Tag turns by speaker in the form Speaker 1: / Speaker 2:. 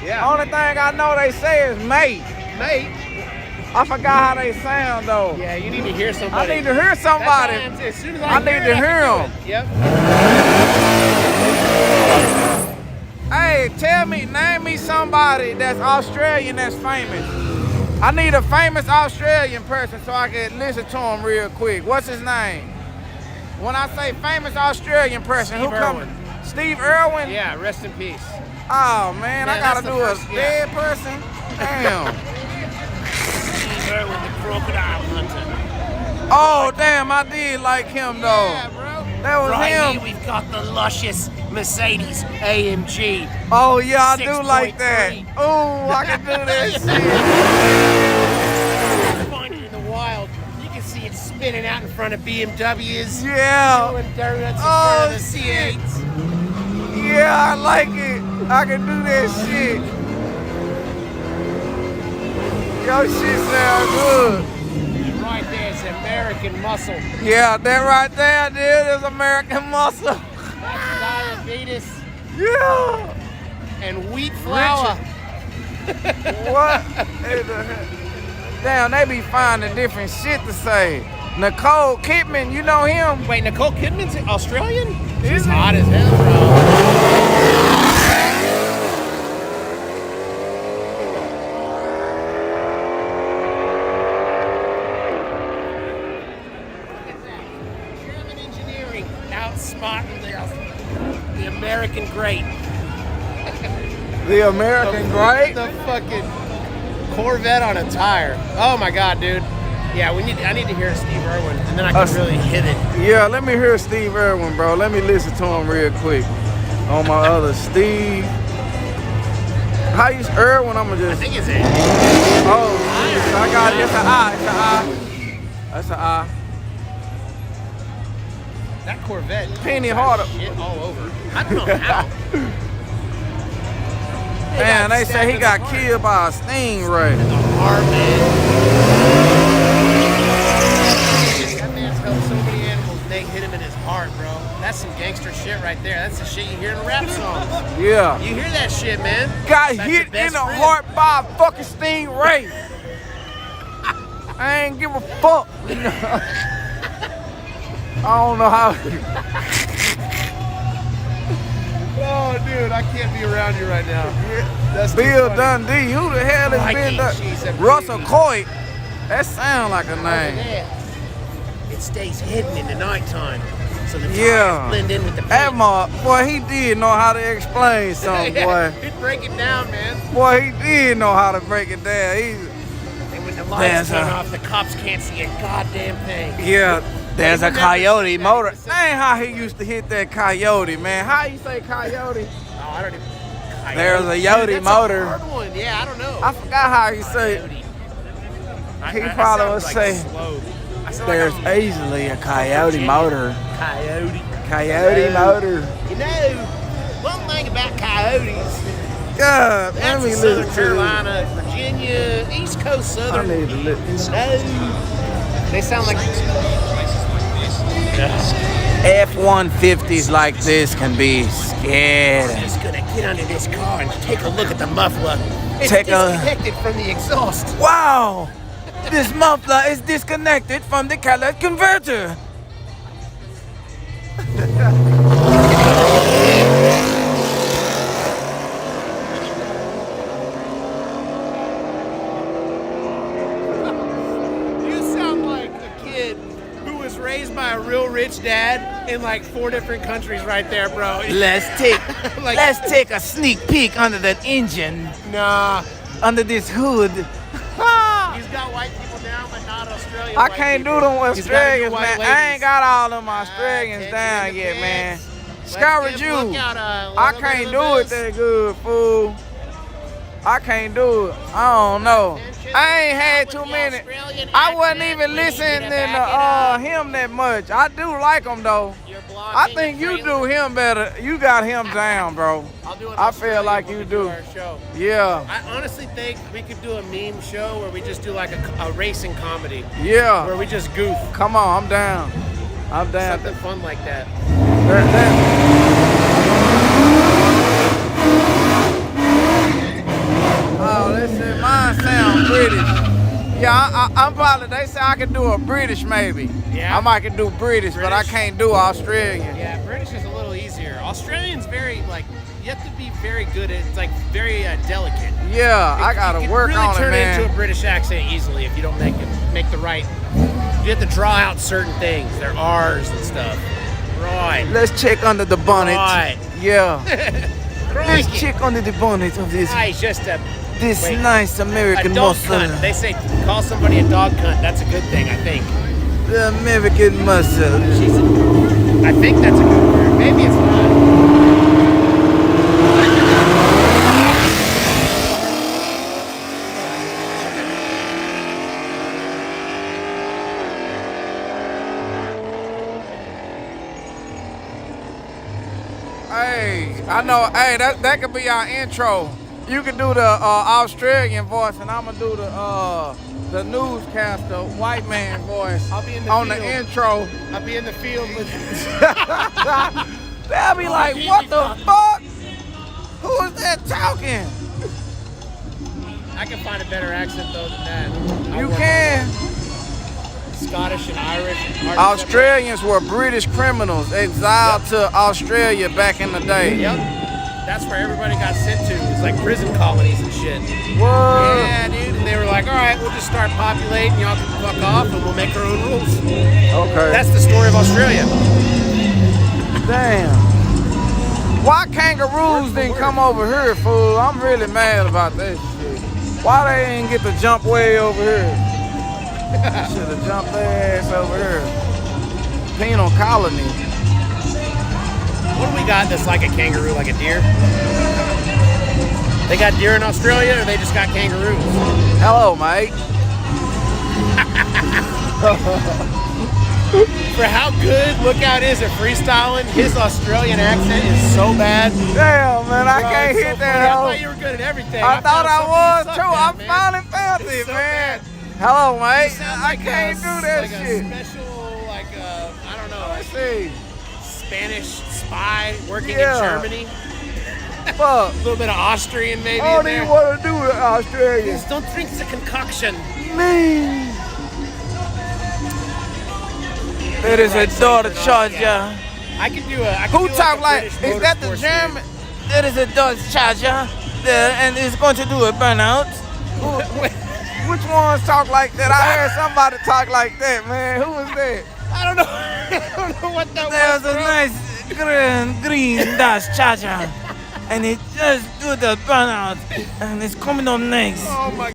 Speaker 1: Yeah.
Speaker 2: Only thing I know they say is mate.
Speaker 1: Mate.
Speaker 2: I forgot how they sound though.
Speaker 1: Yeah, you need to hear somebody.
Speaker 2: I need to hear somebody.
Speaker 1: As soon as
Speaker 2: I need to hear them.
Speaker 1: Yep.
Speaker 2: Hey, name me somebody that's Australian that's famous. I need a famous Australian person so I can listen to him real quick. What's his name? When I say famous Australian person,
Speaker 1: Steve
Speaker 2: who comes? Steve Irwin?
Speaker 1: Yeah, rest in peace.
Speaker 2: Oh man, I gotta do a dead
Speaker 1: yeah.
Speaker 2: person. Damn.
Speaker 1: Steve Irwin, the crocodile hunter.
Speaker 2: Oh damn, I did like him though.
Speaker 1: Yeah, bro.
Speaker 2: That was
Speaker 1: right
Speaker 2: him.
Speaker 1: Here we've got the luscious Mercedes AMG.
Speaker 2: Oh yeah, I do like that. Oh, I can do that shit.
Speaker 1: Find it in the wild. You can see it spinning out in front of BMWs.
Speaker 2: Yeah.
Speaker 1: Doing donuts in front of the C8s.
Speaker 2: Yeah, I like it. I can do that shit. Yo, shit sound good.
Speaker 1: Right there is American muscle.
Speaker 2: Yeah, that right there, dude, is American muscle.
Speaker 1: That's diabetes.
Speaker 2: Yeah.
Speaker 1: And wheat flour.
Speaker 2: What? Damn, they be finding different shit to say. Nicole Kidman, you know him?
Speaker 1: Wait, Nicole Kidman's Australian? She's
Speaker 2: Is it?
Speaker 1: hot as hell, bro. German engineering outsmarting the American great.
Speaker 2: The American great?
Speaker 1: The fucking Corvette on a tire. Oh my god, dude. Yeah, I need to hear Steve Irwin, and then I can really hit it.
Speaker 2: Yeah, let me hear Steve Irwin, bro. Let me listen to him real quick. On my other Steve. How you Irwin? I'ma just.
Speaker 1: I think it's it.
Speaker 2: Oh, I got it. It's an I. It's an I. That's an I.
Speaker 1: That Corvette.
Speaker 2: Penny harder.
Speaker 1: Shit all over. I don't know how.
Speaker 2: Man, they say he got killed by a stingray.
Speaker 1: The heart, man. That man's helped so many animals. They hit him in his heart, bro. That's some gangster shit right there. That's the shit you hear in rap songs.
Speaker 2: Yeah.
Speaker 1: You hear that shit, man.
Speaker 2: Got hit in the heart by a fucking stingray. I ain't give a fuck. I don't know how.
Speaker 1: Oh, dude, I can't be around you right now. That's
Speaker 2: Bill Dundee. Who the hell is Bill Dundee? Russell Coit. That sound like a name.
Speaker 1: It stays hidden in the nighttime, so the
Speaker 2: Yeah.
Speaker 1: blend in with the paint.
Speaker 2: That boy, he did know how to explain something, boy.
Speaker 1: He'd break it down, man.
Speaker 2: Boy, he did know how to break it down.
Speaker 1: And when the lights turn off, the cops can't see a goddamn thing.
Speaker 2: Yeah. There's a coyote motor. That ain't how he used to hit that coyote, man. How you say coyote?
Speaker 1: Oh, I don't even. Coyote.
Speaker 2: There's a Yodi motor.
Speaker 1: A hard one. Yeah, I don't know.
Speaker 2: I forgot how he say it. He probably would say, there's easily a coyote motor. Coyote motor.
Speaker 1: You know, one thing about coyotes.
Speaker 2: God, let
Speaker 1: That's
Speaker 2: me
Speaker 1: in Southern
Speaker 2: listen to
Speaker 1: Carolina, Virginia, East Coast,
Speaker 2: I
Speaker 1: Southern.
Speaker 2: need to listen.
Speaker 1: No. They sound like
Speaker 2: F-150s like this can be scary.
Speaker 1: I'm just gonna get under this car and take a look at the muffler. It's
Speaker 2: Take a-
Speaker 1: disconnected from the exhaust.
Speaker 2: Wow! This muffler is disconnected from the catalytic converter.
Speaker 1: You sound like a kid who was raised by a real rich dad in like 4 different countries right there, bro.
Speaker 2: Let's take a sneak peek under that engine,
Speaker 1: Nah.
Speaker 2: under this hood.
Speaker 1: He's got white people down, but not Australian
Speaker 2: I
Speaker 1: white
Speaker 2: can't
Speaker 1: people.
Speaker 2: do them
Speaker 1: He's gotta do
Speaker 2: Australians,
Speaker 1: white
Speaker 2: man. I
Speaker 1: ladies.
Speaker 2: ain't got all them Australians
Speaker 1: Can't
Speaker 2: down
Speaker 1: do the
Speaker 2: yet, man.
Speaker 1: pants.
Speaker 2: Scourge
Speaker 1: Let's
Speaker 2: you.
Speaker 1: look out a
Speaker 2: I
Speaker 1: little bit
Speaker 2: can't
Speaker 1: of
Speaker 2: do
Speaker 1: the
Speaker 2: it
Speaker 1: best.
Speaker 2: that good, fool. I can't do it. I don't know. I ain't had too many. I wasn't even listening to him that much. I do like him though. I think you do him better. You got him down, bro.
Speaker 1: I'll do it
Speaker 2: I feel like you do.
Speaker 1: Our show.
Speaker 2: Yeah.
Speaker 1: I honestly think we could do a meme show where we just do like a racing comedy where
Speaker 2: Yeah.
Speaker 1: we just goof.
Speaker 2: Come on, I'm down. I'm down.
Speaker 1: Something fun like that.
Speaker 2: British. Yeah, I'm probably, they say I can do a British maybe.
Speaker 1: Yeah.
Speaker 2: I might can do British, but I can't do Australian.
Speaker 1: Yeah, British is a little easier. Australian's very, like, you have to be very good at, it's like very delicate.
Speaker 2: Yeah, I gotta work on it, man.
Speaker 1: You can really turn it into a British accent easily if you don't make the right, you have to draw out certain things. There are R's and stuff. Right.
Speaker 2: Let's check under the bonnet.
Speaker 1: Right.
Speaker 2: Yeah. Let's check under the bonnet of this.
Speaker 1: Just a
Speaker 2: nice American
Speaker 1: a dog
Speaker 2: muscle.
Speaker 1: cunt. They say call somebody a dog cunt. That's a good thing, I think.
Speaker 2: The American muscle.
Speaker 1: I think that's a good word. Maybe it's not.
Speaker 2: Hey, I know. Hey, that could be our intro. You can do the Australian voice, and I'm gonna do the newscaster white man voice.
Speaker 1: I'll be in the
Speaker 2: on
Speaker 1: field.
Speaker 2: The intro.
Speaker 1: I'll be in the field with.
Speaker 2: They'll be like, "What the fuck? Who is that talking?"
Speaker 1: I can find a better accent though than that.
Speaker 2: You can.
Speaker 1: Scottish and Irish.
Speaker 2: Australians were British criminals exiled to Australia back in the day.
Speaker 1: Yep. That's where everybody got sent to. It's like prison colonies and shit.
Speaker 2: Whoa.
Speaker 1: Yeah, dude. And they were like, all right, we'll just start populating. Y'all can fuck off and we'll make our own rules.
Speaker 2: Okay.
Speaker 1: That's the story of Australia.
Speaker 2: Damn. Why kangaroos didn't come over here, fool? I'm really mad about that shit. Why they didn't get to jump way over here? Should have jumped their ass over here. Penal colony.
Speaker 1: What do we got that's like a kangaroo, like a deer? They got deer in Australia, or they just got kangaroos?
Speaker 2: Hello, mate.
Speaker 1: For how good Lookout is at freestyling, his Australian accent is so bad.
Speaker 2: Damn, man, I
Speaker 1: Bro,
Speaker 2: can't
Speaker 1: it's
Speaker 2: hit
Speaker 1: so
Speaker 2: that.
Speaker 1: funny. I thought you were good at everything.
Speaker 2: I thought I was too. I
Speaker 1: man.
Speaker 2: finally found it,
Speaker 1: So
Speaker 2: man.
Speaker 1: bad.
Speaker 2: Hello, mate.
Speaker 1: You sound
Speaker 2: I
Speaker 1: like
Speaker 2: can't do that
Speaker 1: like
Speaker 2: shit.
Speaker 1: a special, like a, I don't know,
Speaker 2: Let's see.
Speaker 1: Spanish spy working
Speaker 2: Yeah.
Speaker 1: in Germany.
Speaker 2: Fuck.
Speaker 1: A little bit of Austrian maybe
Speaker 2: I
Speaker 1: in
Speaker 2: don't
Speaker 1: there.
Speaker 2: even want to do the Australian.
Speaker 1: Just don't drink the concoction.
Speaker 2: Man. That is a daughter charger.
Speaker 1: I can do a.
Speaker 2: Who talk like? Is that the German? That is a Dodge Charger, and it's going to do a burnout. Which ones talk like that? I heard somebody talk like that, man. Who was that?
Speaker 1: I don't know. I don't know what that
Speaker 2: There's
Speaker 1: was.
Speaker 2: a nice green Dodge Charger, and it just do the burnout, and it's coming up next.
Speaker 1: Oh my